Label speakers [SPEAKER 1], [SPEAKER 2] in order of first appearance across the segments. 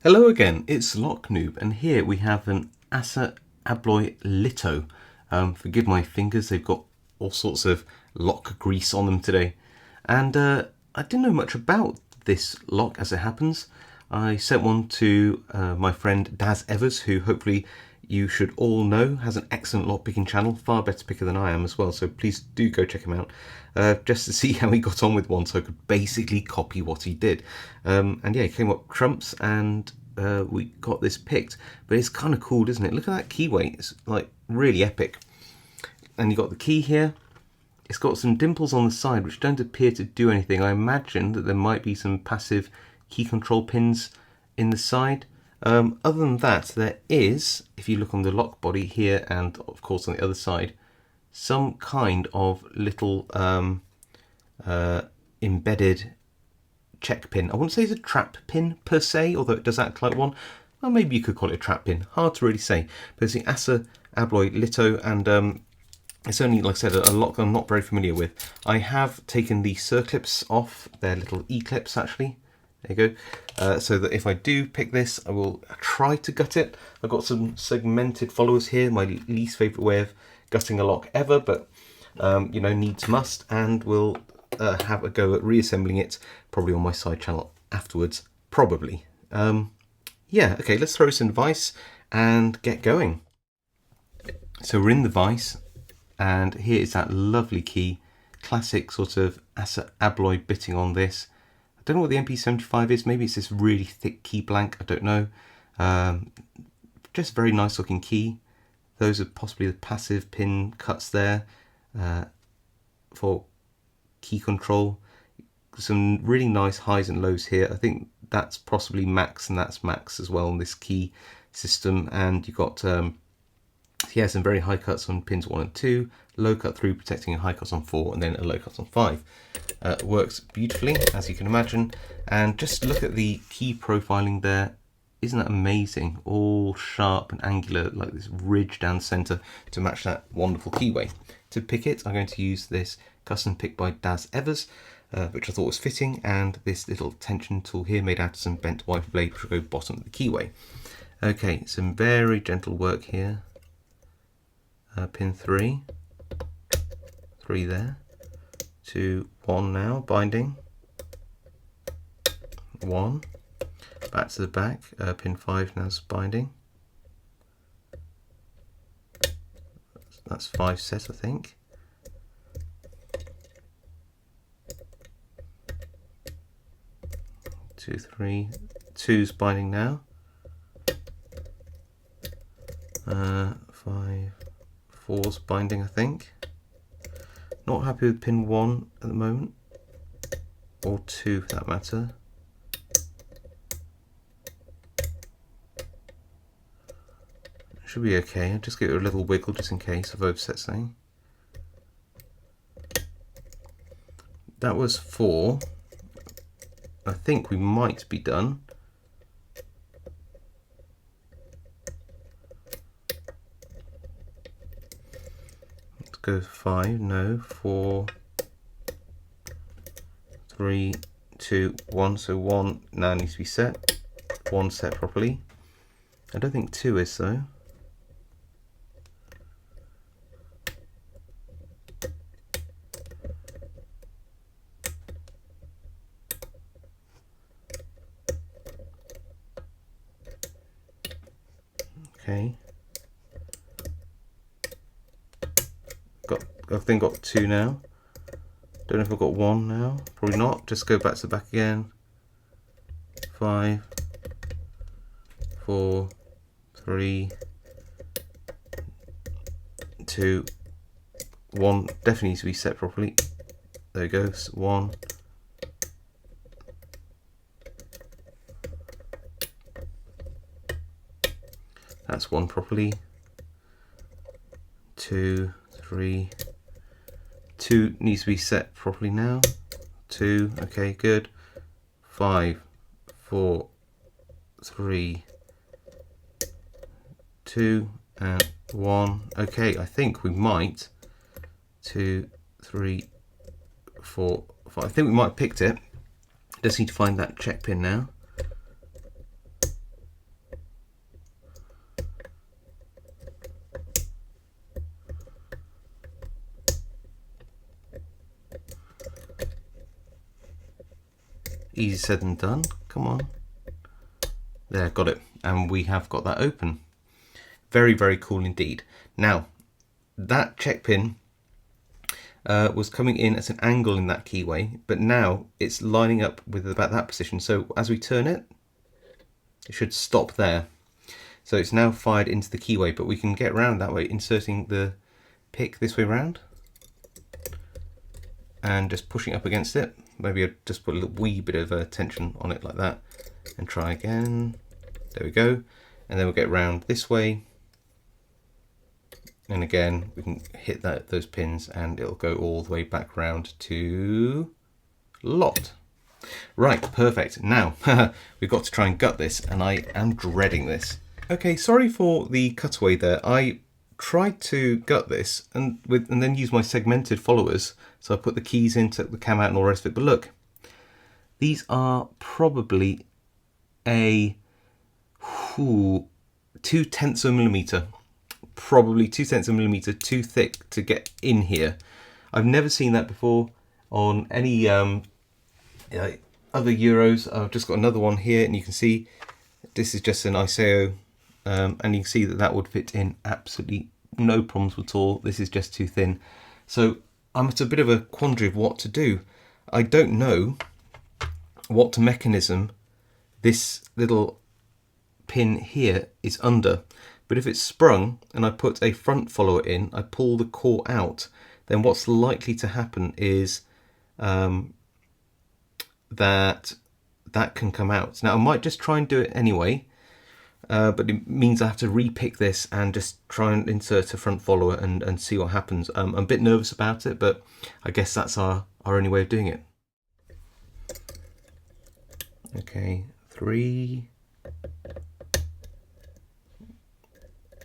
[SPEAKER 1] Hello again, it's Noob, and here we have an Assa Abloy Litto. Forgive my fingers, they've got all sorts of lock grease on them today. And I didn't know much about this lock as it happens. I sent one to my friend Daz Evers, who hopefully you should all know has an excellent lockpicking channel, far better picker than I am as well, so please do go check him out, just to see how he got on with one so I could basically copy what he did. And yeah, he came up trumps and we got this picked. But it's kind of cool, isn't it? Look at that key weight, it's like really epic. And you got the key here. It's got some dimples on the side which don't appear to do anything. I imagine that there might be some passive key control pins in the side. Other than that, there is, if you look on the lock body here and of course on the other side, some kind of little embedded check pin. I wouldn't say it's a trap pin per se, although it does act like one. Well, maybe you could call it a trap pin. Hard to really say. But it's the Assa Abloy Litto, and it's only, like I said, a lock I'm not very familiar with. I have taken the circlips off. They're little E-clips actually. There you go. So that if I do pick this, I will try to gut it. I've got some segmented followers here, my least favourite way of gutting a lock ever, but you know, needs must, and we'll have a go at reassembling it, probably on my side channel afterwards, probably. Yeah, okay, let's throw this in the vise and get going. So we're in the vise, and here is that lovely key, classic sort of Assa Abloy bitting on this. I don't know what the MP75 is, maybe it's this really thick key blank, I don't know. Just very nice looking key. Those are possibly the passive pin cuts there for key control. Some really nice highs and lows here. I think that's possibly max and that's max as well on this key system. And you've got yeah, some very high cuts on pins 1 and 2, low cut through protecting high cuts on 4, and then a low cut on 5. Works beautifully, as you can imagine. And just look at the key profiling there. Isn't that amazing? All sharp and angular, like this ridge down the center to match that wonderful keyway. To pick it, I'm going to use this custom pick by Daz Evers, which I thought was fitting, and this little tension tool here made out of some bent wiper blade, which will go bottom of the keyway. Okay, some very gentle work here. Pin 3 there, 2, 1 now, binding, 1, back to the back, pin 5 now is binding, that's 5 set I think, 2, 3, 2's binding now, 5, 4's binding I think. Not happy with pin 1 at the moment, or 2 for that matter. Should be okay. I'll just give it a little wiggle just in case I've overset something. That was 4. I think we might be done. Go 5, no, 4, 3, 2, 1, so 1 now needs to be set, 1 set properly. I don't think 2 is though. Okay. I've then got 2 now. Don't know if I've got 1 now. Probably not. Just go back to the back again. 5, 4, 3, 2, 1. Definitely needs to be set properly. There it goes. 1. That's 1 properly. 2, 3. 2 needs to be set properly now. 2, okay, good. 5, 4, 3, 2, and 1. Okay, I think we might. 2, 3, 4, 5. I think we might have picked it. Just need to find that check pin now. easy said than done. Come on. There, got it. And we have got that open. Very, very cool indeed. Now, that check pin was coming in at an angle in that keyway, but now it's lining up with about that position. So as we turn it, it should stop there. So it's now fired into the keyway, but we can get around that way, inserting the pick this way around and just pushing up against it. Maybe I'll just put a little wee bit of tension on it like that and try again. There we go. And then we'll get round this way. And again, we can hit those pins and it'll go all the way back round to locked. Right, perfect. Now, we've got to try and gut this, and I am dreading this. Okay, sorry for the cutaway there. I tried to gut this and then use my segmented followers. So I put the keys in, took the cam out and all the rest of it. But look, these are probably a 0.2 of a millimeter. Probably 0.2 of a millimeter too thick to get in here. I've never seen that before on any other Euros. I've just got another one here, and you can see this is just an ISO, and you can see that would fit in absolutely no problems at all. This is just too thin. So I'm at a bit of a quandary of what to do. I don't know what mechanism this little pin here is under. But if it's sprung and I put a front follower in, I pull the core out, then what's likely to happen is that can come out. Now I might just try and do it anyway, but it means I have to repick this and just try and insert a front follower and see what happens. I'm a bit nervous about it, but I guess that's our only way of doing it. Okay, 3.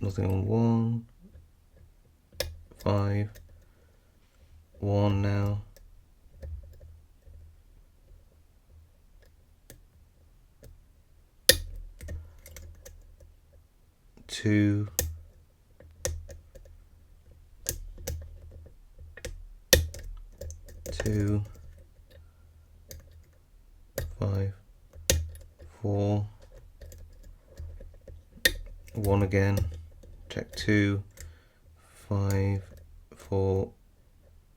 [SPEAKER 1] Nothing on 1, 5, 1 now. 2, 2, 5, 4, 1 again. Check 2, 5, 4,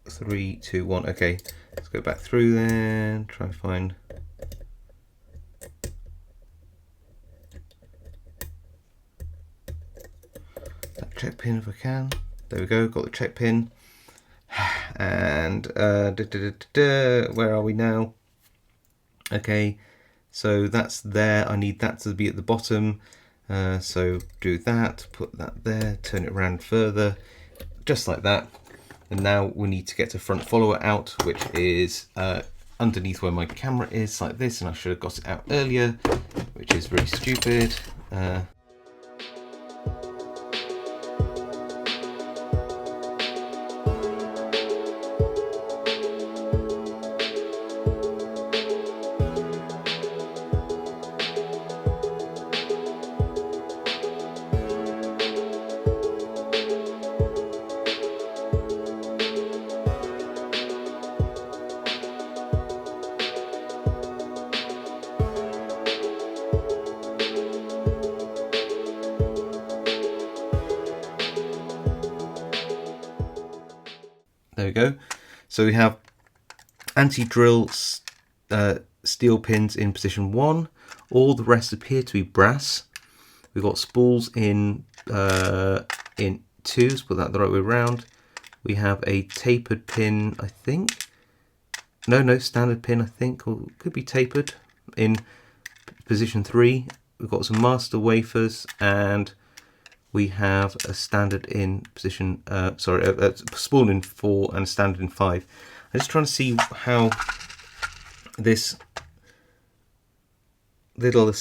[SPEAKER 1] 3, 2, 1. Okay, let's go back through then. Try and find that check pin if I can. There we go. Got the check pin. And where are we now? Okay, so that's there. I need that to be at the bottom. So do that, put that there, turn it around further, just like that. And now we need to get a front follower out, which is underneath where my camera is, like this. And I should have got it out earlier, which is very stupid. There we go. So we have anti-drill steel pins in position 1. All the rest appear to be brass. We've got spools in 2s, put that the right way around. We have a tapered pin, I think. No, standard pin, I think, or could be tapered in position 3. We've got some master wafers, and we have a standard in position, a spool in 4 and a standard in 5. I'm just trying to see how this little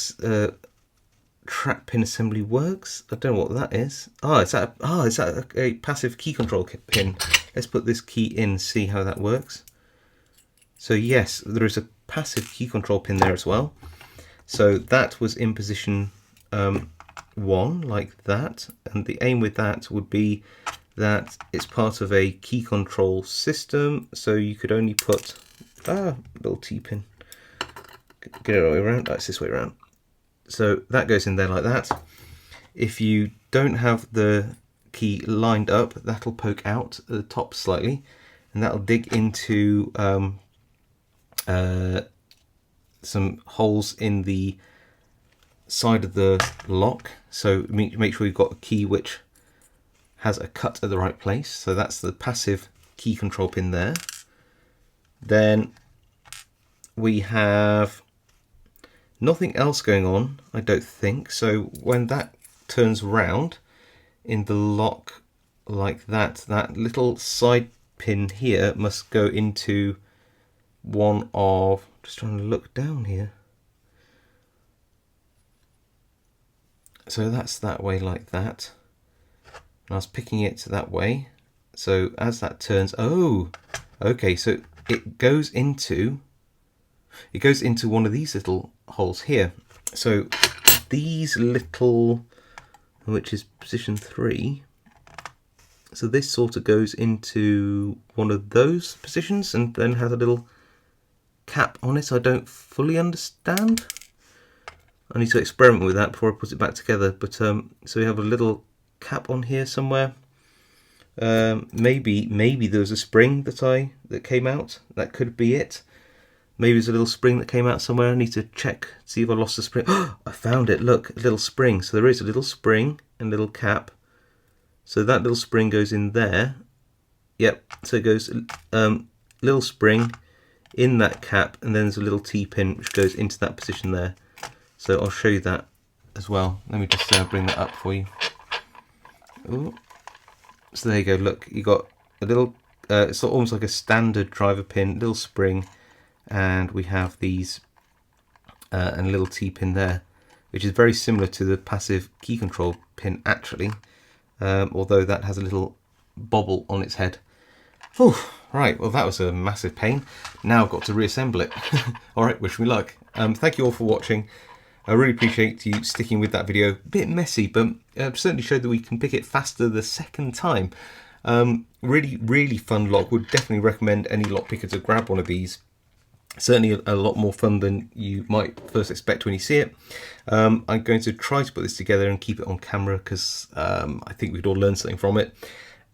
[SPEAKER 1] trap pin assembly works. I don't know what that is. Is that a passive key control pin? Let's put this key in, see how that works. So yes, there is a passive key control pin there as well. So that was in position 1, like that, and the aim with that would be that it's part of a key control system, so you could only put little T-pin. get it all the way around. That's this way around. So that goes in there like that. If you don't have the key lined up, that'll poke out at the top slightly, and that'll dig into some holes in the side of the lock. So make sure you've got a key which has a cut at the right place. So that's the passive key control pin there. Then we have nothing else going on, I don't think. So when that turns round in the lock like that, that little side pin here must go into one of, just trying to look down here. So that's that way like that. And I was picking it that way. So as that turns, oh, okay, so it goes into one of these little holes here. So these little, which is position 3, so this sort of goes into one of those positions and then has a little cap on it. I don't fully understand. I need to experiment with that before I put it back together. But so we have a little cap on here somewhere. Maybe there was a spring that came out. That could be it. Maybe there's a little spring that came out somewhere. I need to check, see if I lost the spring. Oh, I found it. Look, a little spring. So there is a little spring and a little cap. So that little spring goes in there. Yep. So it goes little spring in that cap, and then there's a little T-pin which goes into that position there. So I'll show you that as well. Let me just bring that up for you. Ooh. So there you go. Look, you got a little. It's almost like a standard driver pin, little spring, and we have these and a little T-pin there, which is very similar to the passive key control pin actually, although that has a little bobble on its head. Whew. Right, well that was a massive pain. Now I've got to reassemble it. Alright, wish me luck. Thank you all for watching. I really appreciate you sticking with that video. A bit messy, but certainly showed that we can pick it faster the second time. Really fun lock. Would definitely recommend any lock picker to grab one of these. Certainly a lot more fun than you might first expect when you see it. I'm going to try to put this together and keep it on camera because I think we'd all learn something from it.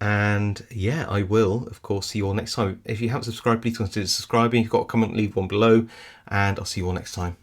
[SPEAKER 1] And yeah, I will, of course, see you all next time. If you haven't subscribed, please consider subscribing. If you've got a comment, leave one below, and I'll see you all next time.